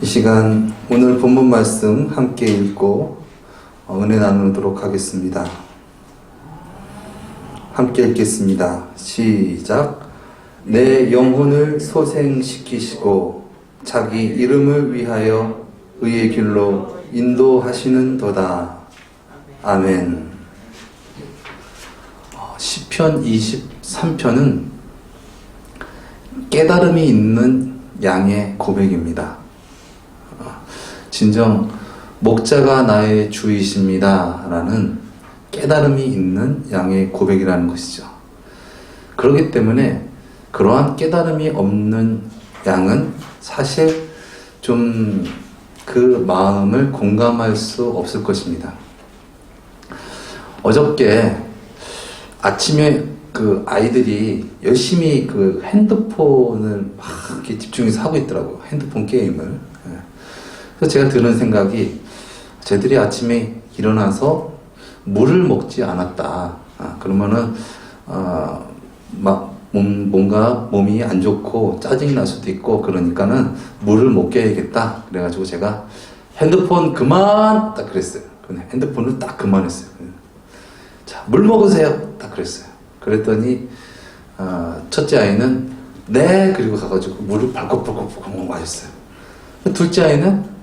이 시간 오늘 본문 말씀 함께 읽고 은혜 나누도록 하겠습니다. 함께 읽겠습니다. 시작. 내 영혼을 소생시키시고 자기 이름을 위하여 의의 길로 인도하시는도다. 아멘. 시편 23편은 깨달음이 있는 양의 고백입니다. 진정 목자가 나의 주이십니다 라는 깨달음이 있는 양의 고백이라는 것이죠. 그렇기 때문에 그러한 깨달음이 없는 양은 사실 좀 그 마음을 공감할 수 없을 것입니다. 어저께 아침에 그 아이들이 열심히 그 핸드폰을 막 이렇게 집중해서 하고 있더라고요. 핸드폰 게임을. 그래서 제가 드는 생각이, 쟤들이 아침에 일어나서 물을 먹지 않았다. 그러면은 뭔가 몸이 안 좋고 짜증이 날 수도 있고, 그러니까는 물을 먹여야겠다. 그래가지고 제가 핸드폰 그만 딱 그랬어요. 핸드폰을 딱 그만했어요. 자, 물 먹으세요. 딱 그랬어요. 그랬더니 첫째 아이는 네, 그리고 가가지고 물을 발컥발컥 마셨어요. 둘째 아이는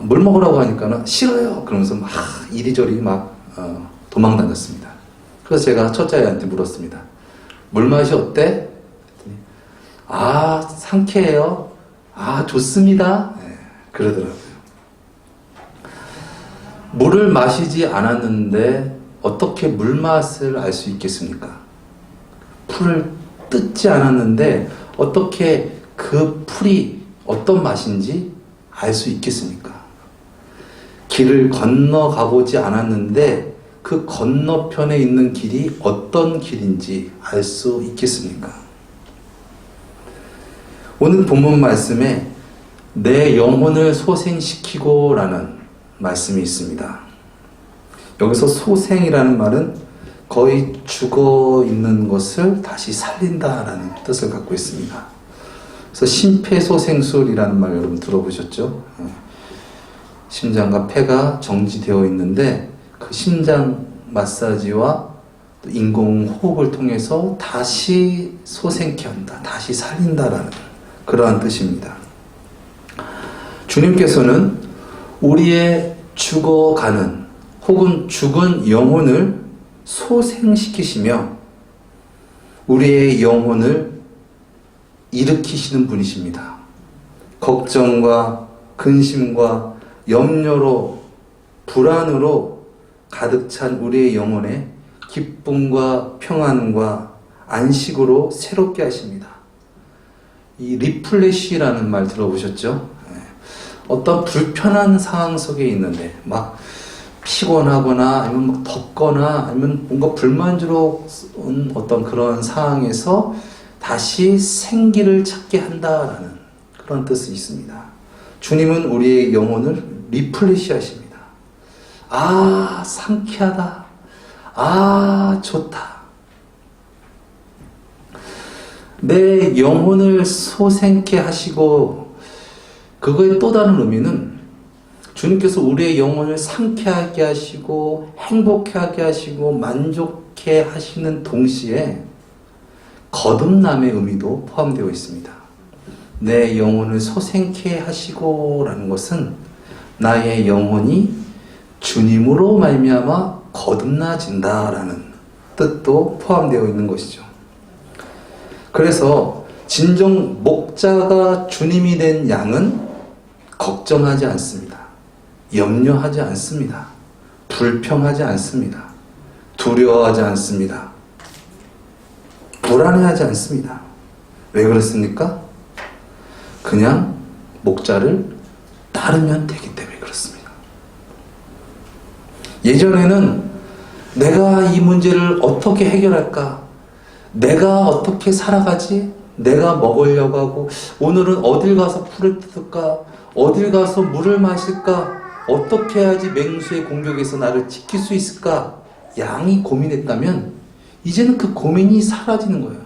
물 먹으라고 하니까는 싫어요. 그러면서 막 이리저리 막 도망 다녔습니다. 그래서 제가 첫째 아이한테 물었습니다. 물맛이 어때? 상쾌해요. 좋습니다. 네, 그러더라고요. 물을 마시지 않았는데 어떻게 물맛을 알 수 있겠습니까? 풀을 뜯지 않았는데 어떻게 그 풀이 어떤 맛인지 알 수 있겠습니까? 길을 건너가보지 않았는데 그 건너편에 있는 길이 어떤 길인지 알 수 있겠습니까? 오늘 본문 말씀에 내 영혼을 소생시키고 라는 말씀이 있습니다. 여기서 소생이라는 말은 거의 죽어 있는 것을 다시 살린다라는 뜻을 갖고 있습니다. 그래서 심폐소생술이라는 말 여러분 들어보셨죠? 심장과 폐가 정지되어 있는데 그 심장 마사지와 인공호흡을 통해서 다시 소생케 한다, 다시 살린다라는 그러한 뜻입니다. 주님께서는 우리의 죽어가는 혹은 죽은 영혼을 소생시키시며 우리의 영혼을 일으키시는 분이십니다. 걱정과 근심과 염려로 불안으로 가득 찬 우리의 영혼에 기쁨과 평안과 안식으로 새롭게 하십니다. 이 리플레시라는 말 들어보셨죠? 어떤 불편한 상황 속에 있는데 막 피곤하거나 아니면 막 덥거나 아니면 뭔가 불만족스러운 어떤 그런 상황에서 다시 생기를 찾게 한다라는 그런 뜻이 있습니다. 주님은 우리의 영혼을 리플레시 하십니다. 상쾌하다. 좋다. 내 영혼을 소생케 하시고, 그거의 또 다른 의미는 주님께서 우리의 영혼을 상쾌하게 하시고 행복하게 하시고 만족해 하시는 동시에 거듭남의 의미도 포함되어 있습니다. 내 영혼을 소생케 하시고 라는 것은 나의 영혼이 주님으로 말미암아 거듭나진다라는 뜻도 포함되어 있는 것이죠. 그래서 진정 목자가 주님이 된 양은 걱정하지 않습니다. 염려하지 않습니다. 불평하지 않습니다. 두려워하지 않습니다. 불안해하지 않습니다. 왜 그렇습니까? 그냥 목자를 따르면 되기 때문에 그렇습니다. 예전에는 내가 이 문제를 어떻게 해결할까? 내가 어떻게 살아가지? 내가 먹으려고 하고 오늘은 어딜 가서 풀을 뜯을까? 어딜 가서 물을 마실까? 어떻게 해야지 맹수의 공격에서 나를 지킬 수 있을까? 양이 고민했다면 이제는 그 고민이 사라지는 거예요.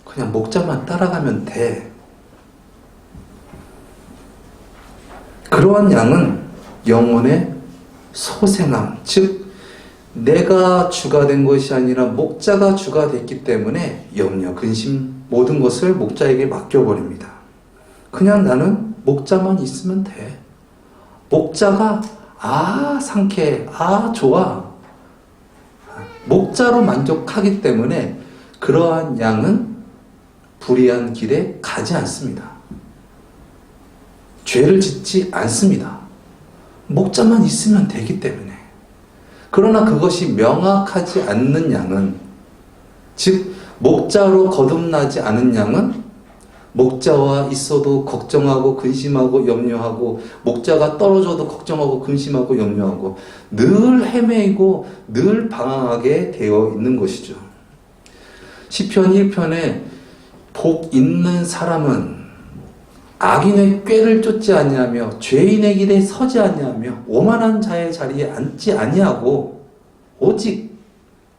그냥 목자만 따라가면 돼. 그러한 양은 영혼의 소생함, 즉 내가 주가 된 것이 아니라 목자가 주가 됐기 때문에 염려, 근심 모든 것을 목자에게 맡겨버립니다. 그냥 나는 목자만 있으면 돼. 목자가 상쾌해, 좋아. 목자로 만족하기 때문에 그러한 양은 불의한 길에 가지 않습니다. 죄를 짓지 않습니다. 목자만 있으면 되기 때문에. 그러나 그것이 명확하지 않는 양은, 즉 목자로 거듭나지 않은 양은 목자와 있어도 걱정하고 근심하고 염려하고, 목자가 떨어져도 걱정하고 근심하고 염려하고, 늘 헤매이고 늘 방황하게 되어 있는 것이죠. 시편 1편에 복 있는 사람은 악인의 꾀를 쫓지 아니하며 죄인의 길에 서지 아니하며 오만한 자의 자리에 앉지 아니하고 오직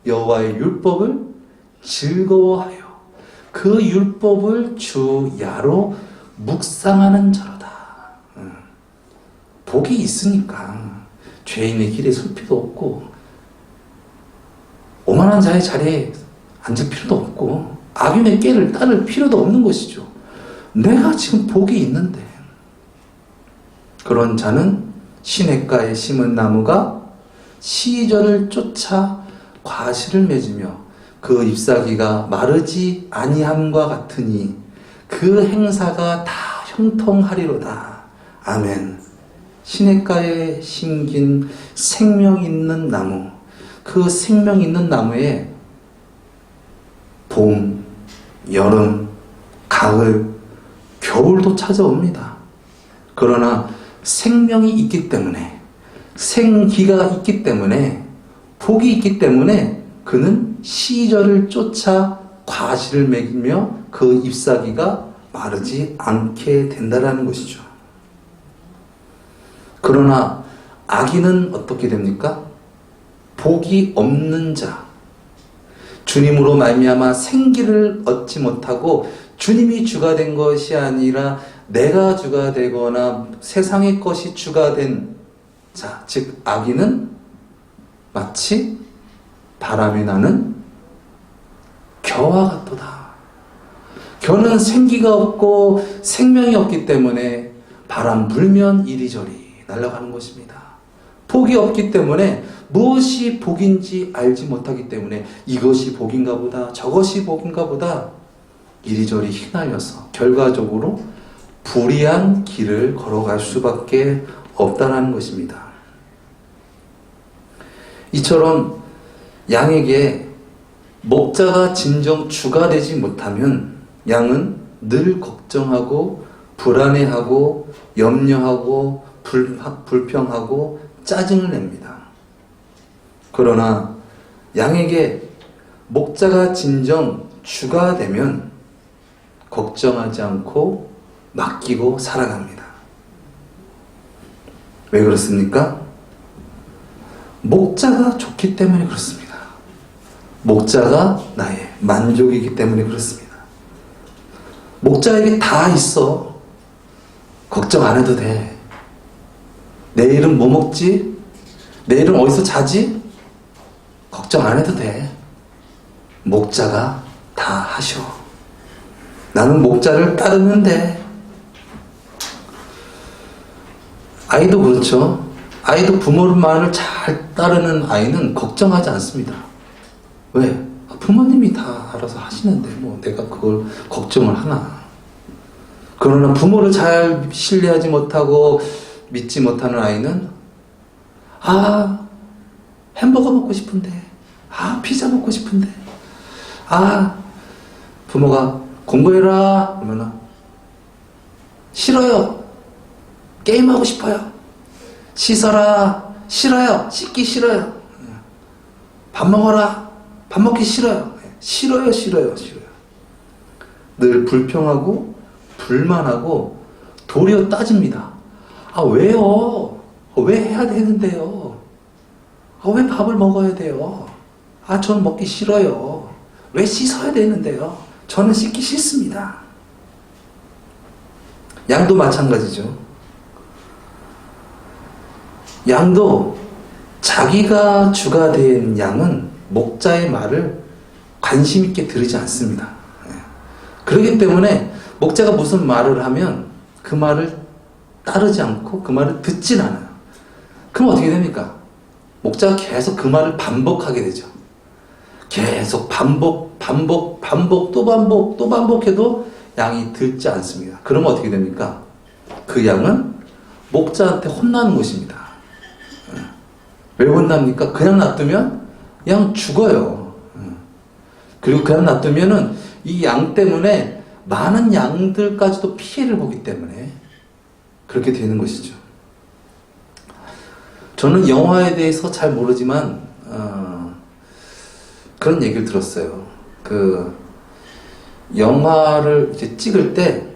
여호와의 율법을 즐거워하여 그 율법을 주야로 묵상하는 자로다. 복이 있으니까 죄인의 길에 설 필요도 없고 오만한 자의 자리에 앉을 필요도 없고 악인의 꾀를 따를 필요도 없는 것이죠. 내가 지금 복이 있는데. 그런 자는 시냇가에 심은 나무가 시절을 쫓아 과실을 맺으며 그 잎사귀가 마르지 아니함과 같으니 그 행사가 다 형통하리로다. 아멘. 시냇가에 심긴 생명 있는 나무, 그 생명 있는 나무에 봄, 여름, 가을, 겨울도 찾아옵니다. 그러나 생명이 있기 때문에, 생기가 있기 때문에, 복이 있기 때문에 그는 시절을 쫓아 과실을 맺으며 그 잎사귀가 마르지 않게 된다라는 것이죠. 그러나 악인은 어떻게 됩니까? 복이 없는 자, 주님으로 말미암아 생기를 얻지 못하고 주님이 주가 된 것이 아니라 내가 주가 되거나 세상의 것이 주가 된 자, 즉 악인은 마치 바람이 나는 겨와 같도다. 겨는 생기가 없고 생명이 없기 때문에 바람 불면 이리저리 날아가는 것입니다. 복이 없기 때문에 무엇이 복인지 알지 못하기 때문에 이것이 복인가 보다, 저것이 복인가 보다 이리저리 휘날려서 결과적으로 불의한 길을 걸어갈 수밖에 없다는 것입니다. 이처럼 양에게 목자가 진정 주가 되지 못하면 양은 늘 걱정하고 불안해하고 염려하고 불평하고 짜증을 냅니다. 그러나 양에게 목자가 진정 주가 되면 걱정하지 않고 맡기고 살아갑니다. 왜 그렇습니까? 목자가 좋기 때문에 그렇습니다. 목자가 나의 만족이기 때문에 그렇습니다. 목자에게 다 있어. 걱정 안 해도 돼. 내일은 뭐 먹지? 내일은 어디서 자지? 걱정 안 해도 돼. 목자가 다 하셔. 나는 목자를 따르면 돼. 아이도 그렇죠. 아이도 부모만을 잘 따르는 아이는 걱정하지 않습니다. 왜? 부모님이 다 알아서 하시는데 뭐 내가 그걸 걱정을 하나. 그러나 부모를 잘 신뢰하지 못하고 믿지 못하는 아이는 햄버거 먹고 싶은데, 피자 먹고 싶은데, 부모가 공부해라 그러면 싫어요. 게임하고 싶어요. 씻어라. 싫어요. 씻기 싫어요. 밥 먹어라. 밥 먹기 싫어요. 싫어요. 늘 불평하고 불만하고 도리어 따집니다. 왜요? 왜 해야 되는데요? 왜 밥을 먹어야 돼요? 저는 먹기 싫어요. 왜 씻어야 되는데요? 저는 씻기 싫습니다. 양도 마찬가지죠. 양도 자기가 주가 된 양은 목자의 말을 관심 있게 들으지 않습니다. 그렇기 때문에 목자가 무슨 말을 하면 그 말을 따르지 않고 그 말을 듣진 않아요. 그럼 어떻게 됩니까? 목자가 계속 그 말을 반복하게 되죠. 계속 반복, 또 반복해도 양이 듣지 않습니다. 그러면 어떻게 됩니까? 그 양은 목자한테 혼나는 것입니다. 왜 혼납니까? 그냥 놔두면 양 죽어요. 그리고 그냥 놔두면은 이 양 때문에 많은 양들까지도 피해를 보기 때문에 그렇게 되는 것이죠. 저는 영화에 대해서 잘 모르지만 그런 얘기를 들었어요. 그 영화를 이제 찍을 때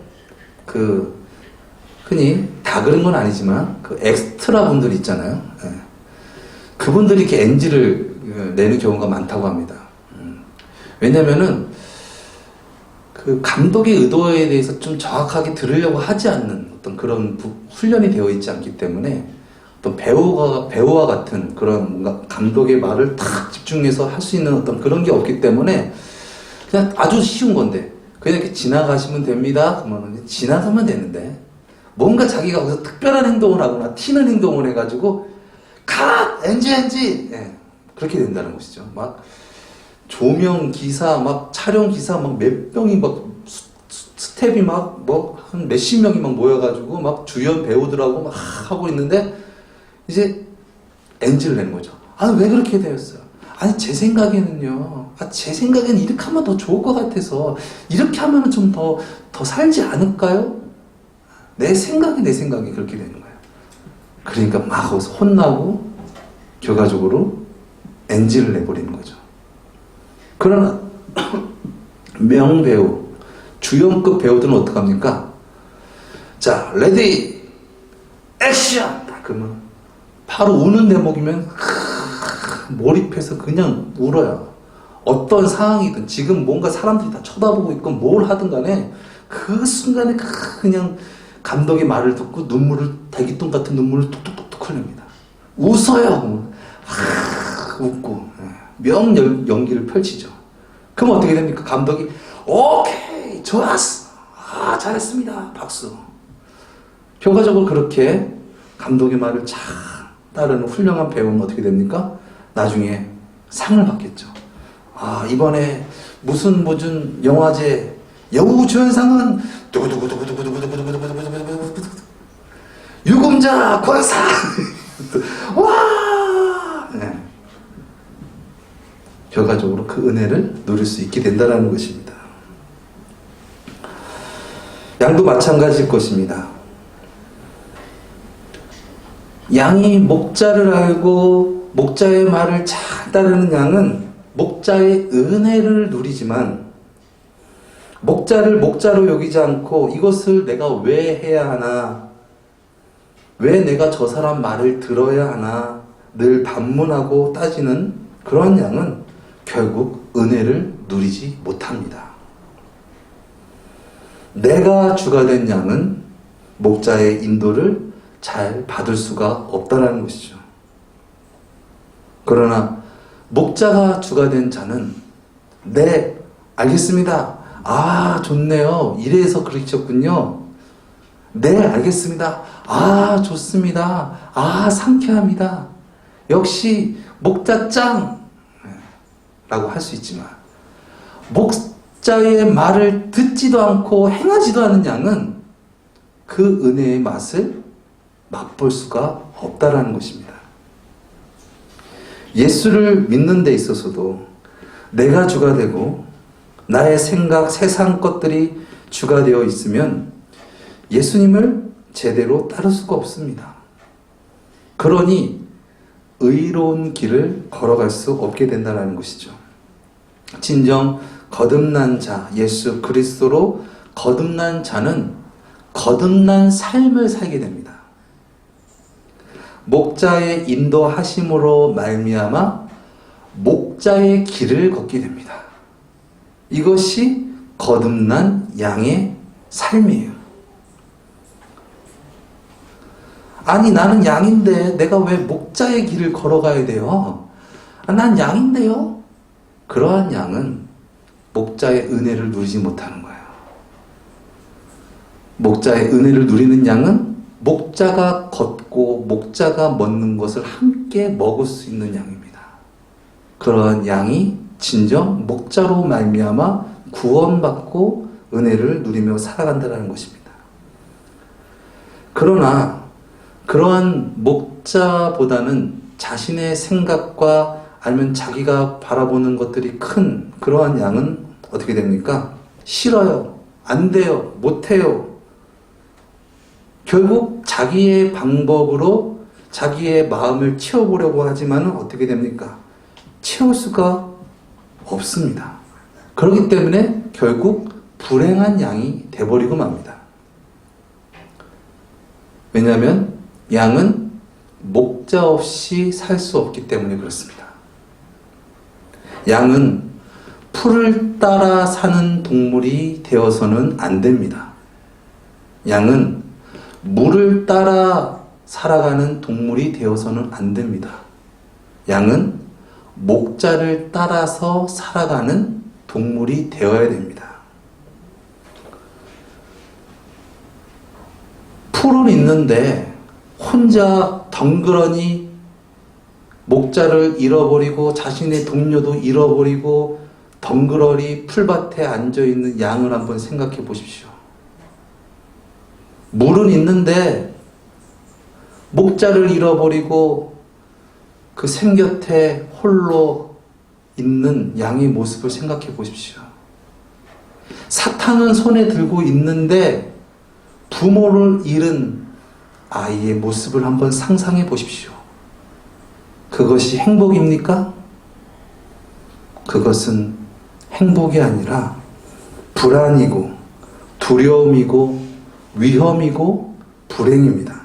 흔히 다 그런 건 아니지만 그 엑스트라 분들 있잖아요. 그분들이 이렇게 NG를 내는 경우가 많다고 합니다. 왜냐면은 그 감독의 의도에 대해서 좀 정확하게 들으려고 하지 않는 어떤 그런 훈련이 되어 있지 않기 때문에 어떤 배우와 같은 그런 뭔가 감독의 말을 탁 집중해서 할 수 있는 어떤 그런 게 없기 때문에 그냥 아주 쉬운 건데 그냥 이렇게 지나가시면 됩니다. 그러면 지나가면 되는데 뭔가 자기가 거기서 특별한 행동을 하거나 튀는 행동을 해가지고 컷! NG! 예, 그렇게 된다는 것이죠. 막 조명 기사, 막 촬영 기사, 막 몇 명이 막 스텝이 막 뭐 한 몇십 명이 막 모여가지고 막 주연 배우들하고 막 하고 있는데 이제 NG를 내는 거죠. 왜 그렇게 되었어요? 제 생각에는요. 제 생각에는 이렇게 하면 더 좋을 것 같아서 이렇게 하면 좀 더 살지 않을까요? 내 생각이 그렇게 되는 거예요. 그러니까 막 거기서 혼나고 결과적으로 NG를 내버리는 거죠. 그러나 명배우, 주연급 배우들은 어떡합니까? 자, 레디, 액션! 그러면 바로 우는 대목이면 몰입해서 그냥 울어요. 어떤 상황이든 지금 뭔가 사람들이 다 쳐다보고 있고 뭘 하든 간에 그 순간에 그냥 감독의 말을 듣고 대기똥 같은 눈물을 뚝뚝뚝뚝 흘립니다. 웃어요. 웃고 연기를 펼치죠. 그럼 어떻게 됩니까? 감독이 오케이 좋았어. 잘했습니다. 박수. 결과적으로 그렇게 감독의 말을 잘 따르는 훌륭한 배우는 어떻게 됩니까? 나중에 상을 받겠죠. 이번에 무슨 영화제 여우주연상은 유금자 권사 와! 네. 결과적으로 그 은혜를 누릴 수 있게 된다는 것입니다. 양도 마찬가지일 것입니다. 양이 목자를 알고 목자의 말을 잘 따르는 양은 목자의 은혜를 누리지만 목자를 목자로 여기지 않고 이것을 내가 왜 해야 하나, 왜 내가 저 사람 말을 들어야 하나 늘 반문하고 따지는 그런 양은 결국 은혜를 누리지 못합니다. 내가 주가 된 양은 목자의 인도를 잘 받을 수가 없다는 것이죠. 그러나 목자가 주가 된 자는 네, 알겠습니다. 좋네요. 이래서 그러셨군요. 네, 알겠습니다. 좋습니다. 상쾌합니다. 역시 목자 짱! 라고 할 수 있지만 목자의 말을 듣지도 않고 행하지도 않은 양은 그 은혜의 맛을 맛볼 수가 없다라는 것입니다. 예수를 믿는 데 있어서도 내가 주가 되고 나의 생각, 세상 것들이 주가 되어 있으면 예수님을 제대로 따를 수가 없습니다. 그러니 의로운 길을 걸어갈 수 없게 된다는 것이죠. 진정 거듭난 자, 예수 그리스도로 거듭난 자는 거듭난 삶을 살게 됩니다. 목자의 인도하심으로 말미암아 목자의 길을 걷게 됩니다. 이것이 거듭난 양의 삶이에요. 아니 나는 양인데 내가 왜 목자의 길을 걸어가야 돼요? 난 양인데요? 그러한 양은 목자의 은혜를 누리지 못하는 거예요. 목자의 은혜를 누리는 양은 목자가 걷고 목자가 먹는 것을 함께 먹을 수 있는 양입니다. 그러한 양이 진정 목자로 말미암아 구원받고 은혜를 누리며 살아간다는 것입니다. 그러나 그러한 목자보다는 자신의 생각과 아니면 자기가 바라보는 것들이 큰 그러한 양은 어떻게 됩니까? 싫어요. 안 돼요. 못해요. 결국 자기의 방법으로 자기의 마음을 채워보려고 하지만 어떻게 됩니까? 채울 수가 없습니다. 그렇기 때문에 결국 불행한 양이 돼버리고 맙니다. 왜냐하면 양은 목자 없이 살 수 없기 때문에 그렇습니다. 양은 풀을 따라 사는 동물이 되어서는 안 됩니다. 양은 물을 따라 살아가는 동물이 되어서는 안 됩니다. 양은 목자를 따라서 살아가는 동물이 되어야 됩니다. 풀은 있는데 혼자 덩그러니 목자를 잃어버리고 자신의 동료도 잃어버리고 덩그러니 풀밭에 앉아있는 양을 한번 생각해 보십시오. 물은 있는데 목자를 잃어버리고 그 생곁에 홀로 있는 양의 모습을 생각해 보십시오. 사탕은 손에 들고 있는데 부모를 잃은 아이의 모습을 한번 상상해 보십시오. 그것이 행복입니까? 그것은 행복이 아니라 불안이고 두려움이고 위험이고 불행입니다.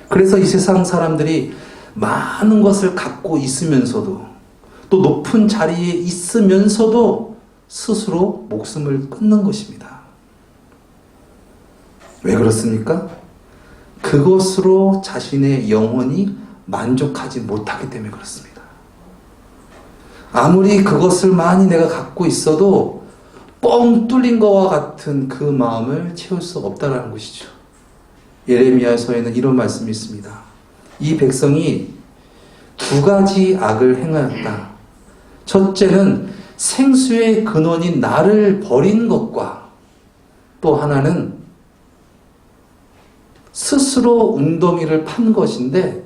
그래서 이 세상 사람들이 많은 것을 갖고 있으면서도 또 높은 자리에 있으면서도 스스로 목숨을 끊는 것입니다. 왜 그렇습니까? 그것으로 자신의 영혼이 만족하지 못하기 때문에 그렇습니다. 아무리 그것을 많이 내가 갖고 있어도 뻥 뚫린 것과 같은 그 마음을 채울 수 없다는 것이죠. 예레미야서에는 이런 말씀이 있습니다. 이 백성이 두 가지 악을 행하였다. 첫째는 생수의 근원인 나를 버린 것과 또 하나는 스스로 웅덩이를 판 것인데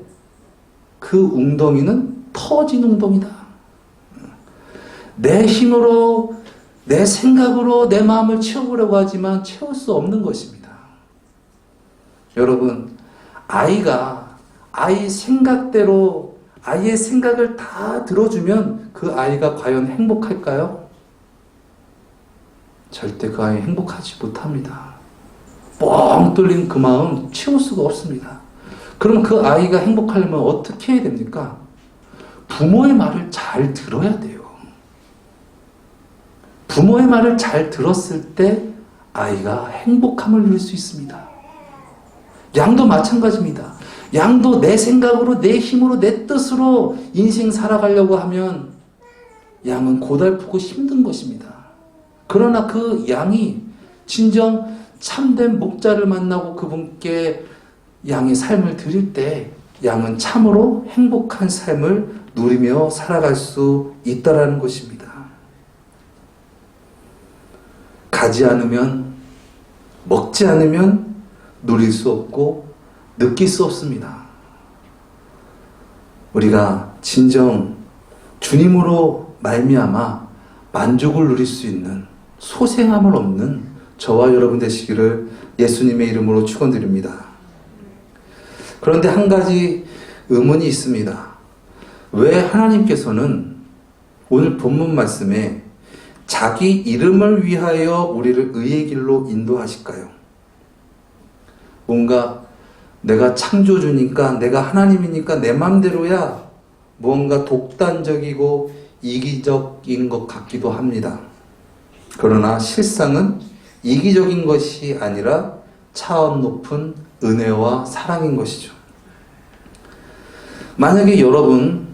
그 웅덩이는 터진 웅덩이다. 내 힘으로 내 생각으로 내 마음을 채워보려고 하지만 채울 수 없는 것입니다. 여러분, 아이 생각대로 아이의 생각을 다 들어주면 그 아이가 과연 행복할까요? 절대 그 아이 행복하지 못합니다. 뻥 뚫린 그 마음 채울 수가 없습니다. 그럼 그 아이가 행복하려면 어떻게 해야 됩니까? 부모의 말을 잘 들어야 돼요. 부모의 말을 잘 들었을 때 아이가 행복함을 누릴 수 있습니다. 양도 마찬가지입니다. 양도 내 생각으로 내 힘으로 내 뜻으로 인생 살아가려고 하면 양은 고달프고 힘든 것입니다. 그러나 그 양이 진정 참된 목자를 만나고 그분께 양의 삶을 드릴 때 양은 참으로 행복한 삶을 누리며 살아갈 수 있다라는 것입니다. 가지 않으면, 먹지 않으면 누릴 수 없고 느낄 수 없습니다. 우리가 진정 주님으로 말미암아 만족을 누릴 수 있는 소생함을 얻는 저와 여러분 되시기를 예수님의 이름으로 축원드립니다. 그런데 한 가지 의문이 있습니다. 왜 하나님께서는 오늘 본문 말씀에 자기 이름을 위하여 우리를 의의 길로 인도하실까요? 뭔가 내가 창조주니까 내가 하나님이니까 내 맘대로야 무언가 독단적이고 이기적인 것 같기도 합니다. 그러나 실상은 이기적인 것이 아니라 차원 높은 은혜와 사랑인 것이죠. 만약에 여러분을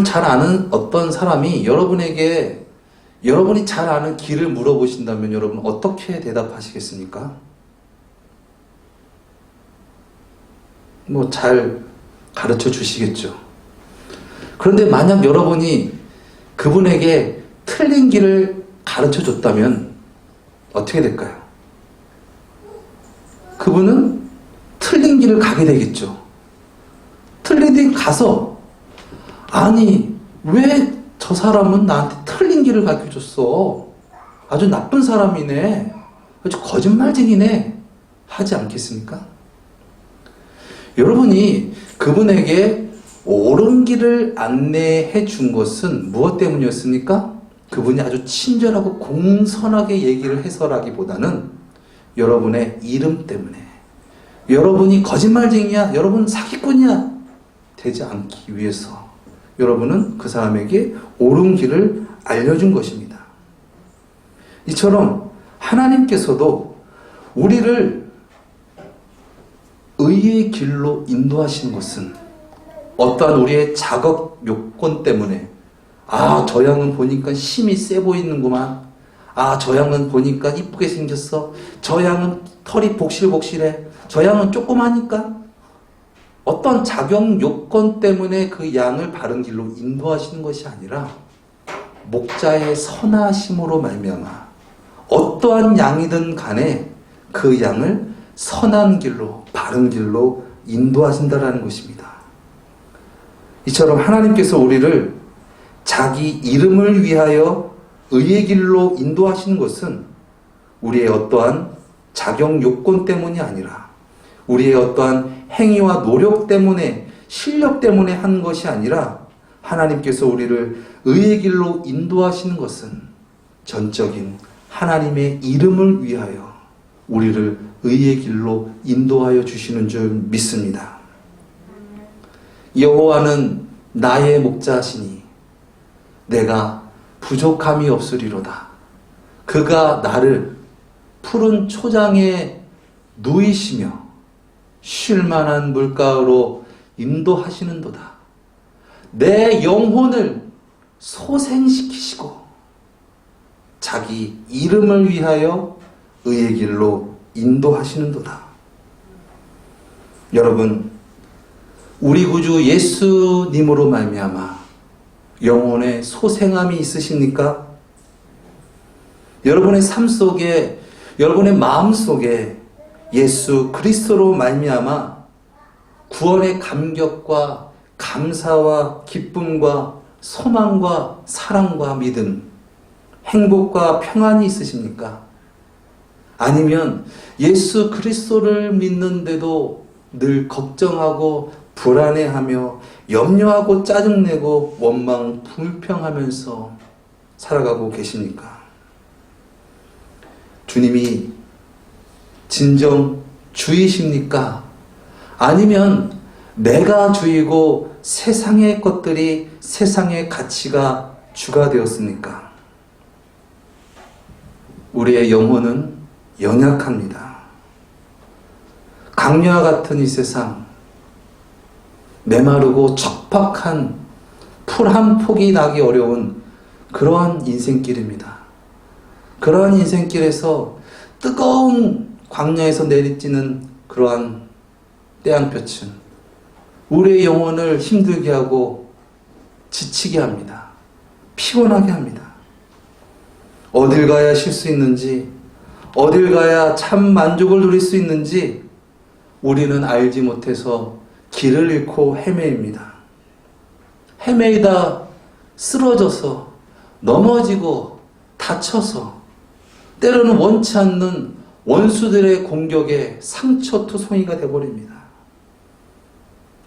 잘 아는 어떤 사람이 여러분이 잘 아는 길을 물어보신다면 여러분 어떻게 대답하시겠습니까? 잘 가르쳐 주시겠죠. 그런데 만약 여러분이 그분에게 틀린 길을 가르쳐 줬다면 어떻게 될까요? 그분은 틀린 길을 가게 되겠죠. 틀린 길 가서 아니 왜 저 사람은 나한테 틀린 길을 가르쳐줬어? 아주 나쁜 사람이네. 아주 거짓말쟁이네. 하지 않겠습니까? 여러분이 그분에게 옳은 길을 안내해 준 것은 무엇 때문이었습니까? 그분이 아주 친절하고 공손하게 얘기를 해서라기보다는 여러분의 이름 때문에, 여러분이 거짓말쟁이야, 여러분 사기꾼이야 되지 않기 위해서 여러분은 그 사람에게 옳은 길을 알려준 것입니다. 이처럼 하나님께서도 우리를 의의 길로 인도하시는 것은 어떠한 우리의 자각 요건 때문에 저 양은 보니까 힘이 세 보이는구만. 저 양은 보니까 이쁘게 생겼어. 저 양은 털이 복실복실해. 저 양은 조그마니까. 어떤 자격 요건 때문에 그 양을 바른 길로 인도하시는 것이 아니라 목자의 선하심으로 말미암아 어떠한 양이든 간에 그 양을 선한 길로, 바른 길로 인도하신다라는 것입니다. 이처럼 하나님께서 우리를 자기 이름을 위하여 의의 길로 인도하시는 것은 우리의 어떠한 자격 요건 때문이 아니라 우리의 어떠한 행위와 노력 때문에, 실력 때문에 하는 것이 아니라 하나님께서 우리를 의의 길로 인도하시는 것은 전적인 하나님의 이름을 위하여 우리를 의의 길로 인도하여 주시는 줄 믿습니다. 여호와는 나의 목자시니 내가 부족함이 없으리로다. 그가 나를 푸른 초장에 누이시며 쉴만한 물가로 인도하시는도다. 내 영혼을 소생시키시고 자기 이름을 위하여 의의 길로 인도하시는도다. 여러분, 우리 구주 예수님으로 말미암아 영혼의 소생함이 있으십니까? 여러분의 삶 속에, 여러분의 마음 속에 예수 그리스도로 말미암아 구원의 감격과 감사와 기쁨과 소망과 사랑과 믿음, 행복과 평안이 있으십니까? 아니면 예수 그리스도를 믿는데도 늘 걱정하고 불안해하며 염려하고 짜증내고 원망 불평하면서 살아가고 계십니까? 주님이 진정 주이십니까? 아니면 내가 주이고 세상의 것들이, 세상의 가치가 주가 되었습니까? 우리의 영혼은 연약합니다. 강야와 같은 이 세상, 메마르고 척박한 풀 한 폭이 나기 어려운 그러한 인생길입니다. 그러한 인생길에서 뜨거운 광야에서 내리쬐는 그러한 태양볕은 우리의 영혼을 힘들게 하고 지치게 합니다. 피곤하게 합니다. 어딜 가야 쉴 수 있는지, 어딜 가야 참 만족을 누릴 수 있는지 우리는 알지 못해서 길을 잃고 헤매입니다. 헤매이다 쓰러져서 넘어지고 다쳐서 때로는 원치 않는 원수들의 공격에 상처투성이가 되어버립니다.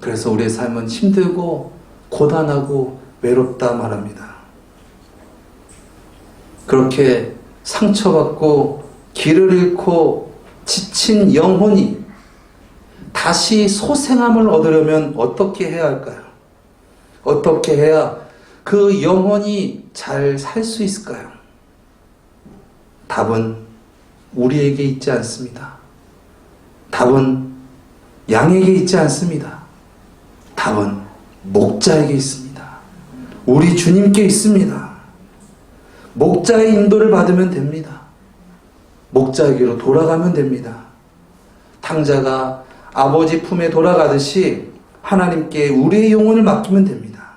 그래서 우리의 삶은 힘들고 고단하고 외롭다 말합니다. 그렇게 상처받고 길을 잃고 지친 영혼이 다시 소생함을 얻으려면 어떻게 해야 할까요? 어떻게 해야 그 영혼이 잘 살 수 있을까요? 답은 우리에게 있지 않습니다. 답은 양에게 있지 않습니다. 답은 목자에게 있습니다. 우리 주님께 있습니다. 목자의 인도를 받으면 됩니다. 목자에게로 돌아가면 됩니다. 탕자가 아버지 품에 돌아가듯이 하나님께 우리의 영혼을 맡기면 됩니다.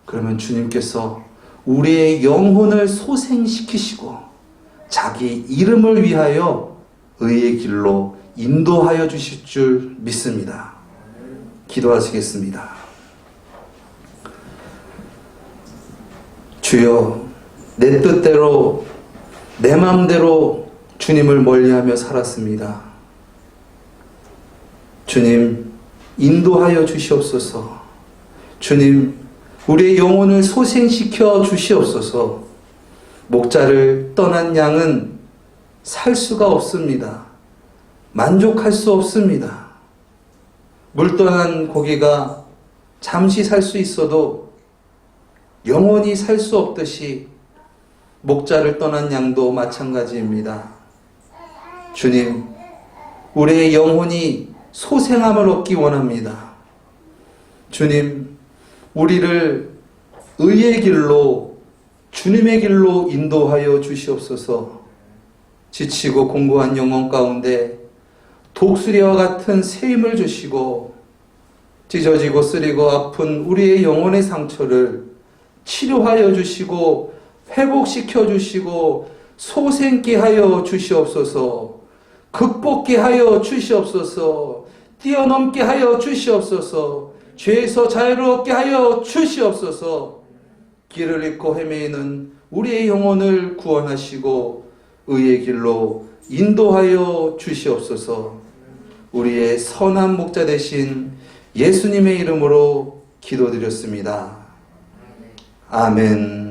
그러면 주님께서 우리의 영혼을 소생시키시고 자기 이름을 위하여 의의 길로 인도하여 주실 줄 믿습니다. 기도하시겠습니다. 주여, 내 뜻대로 내 마음대로 주님을 멀리하며 살았습니다. 주님, 인도하여 주시옵소서. 주님, 우리의 영혼을 소생시켜 주시옵소서. 목자를 떠난 양은 살 수가 없습니다. 만족할 수 없습니다. 물 떠난 고기가 잠시 살 수 있어도 영원히 살 수 없듯이 목자를 떠난 양도 마찬가지입니다. 주님, 우리의 영혼이 소생함을 얻기 원합니다. 주님, 우리를 의의 길로, 주님의 길로 인도하여 주시옵소서. 지치고 공고한 영혼 가운데 독수리와 같은 새 힘을 주시고 찢어지고 쓰리고 아픈 우리의 영혼의 상처를 치료하여 주시고 회복시켜 주시고 소생케 하여 주시옵소서. 극복케 하여 주시옵소서. 뛰어넘게 하여 주시옵소서. 죄에서 자유롭게 하여 주시옵소서. 길을 잃고 헤매이는 우리의 영혼을 구원하시고 의의 길로 인도하여 주시옵소서. 우리의 선한 목자 되신 예수님의 이름으로 기도드렸습니다. 아멘.